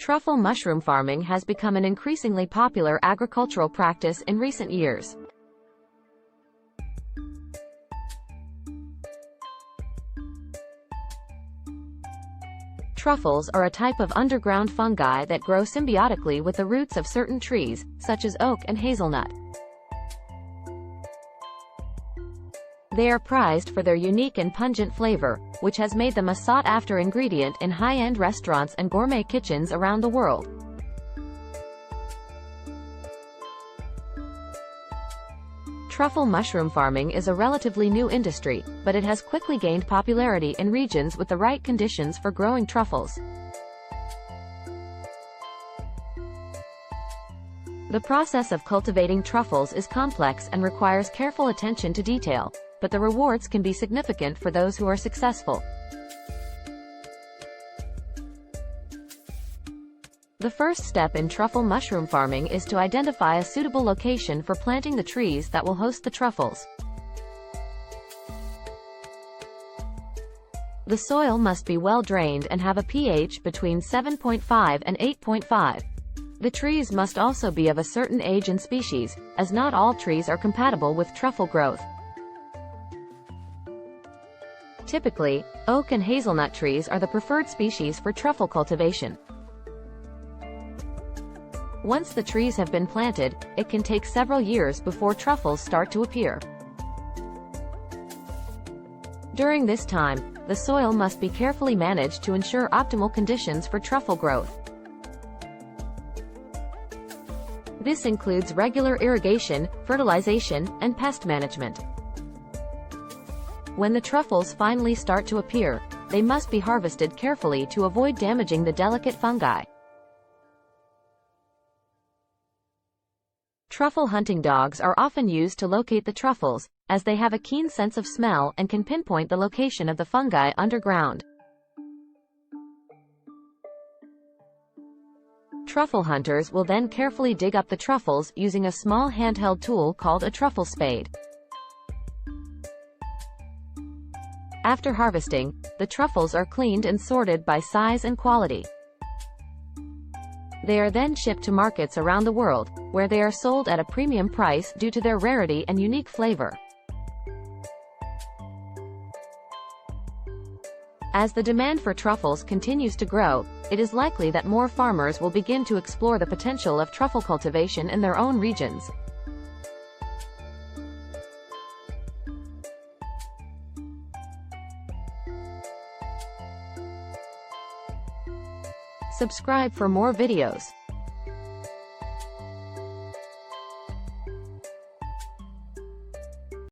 Truffle mushroom farming has become an increasingly popular agricultural practice in recent years. Truffles are a type of underground fungi that grow symbiotically with the roots of certain trees, such as oak and hazelnut. They are prized for their unique and pungent flavor, which has made them a sought-after ingredient in high-end restaurants and gourmet kitchens around the world. Truffle mushroom farming is a relatively new industry, but it has quickly gained popularity in regions with the right conditions for growing truffles. The process of cultivating truffles is complex and requires careful attention to detail, but the rewards can be significant for those who are successful. The first step in truffle mushroom farming is to identify a suitable location for planting the trees that will host the truffles. The soil must be well drained and have a pH between 7.5 and 8.5. The trees must also be of a certain age and species, as not all trees are compatible with truffle growth. Typically, oak and hazelnut trees are the preferred species for truffle cultivation. Once the trees have been planted, it can take several years before truffles start to appear. During this time, the soil must be carefully managed to ensure optimal conditions for truffle growth. This includes regular irrigation, fertilization, and pest management. When the truffles finally start to appear, they must be harvested carefully to avoid damaging the delicate fungi. Truffle hunting dogs are often used to locate the truffles, as they have a keen sense of smell and can pinpoint the location of the fungi underground. Truffle hunters will then carefully dig up the truffles using a small handheld tool called a truffle spade. After harvesting, the truffles are cleaned and sorted by size and quality. They are then shipped to markets around the world, where they are sold at a premium price due to their rarity and unique flavor. As the demand for truffles continues to grow, it is likely that more farmers will begin to explore the potential of truffle cultivation in their own regions. Subscribe for more videos.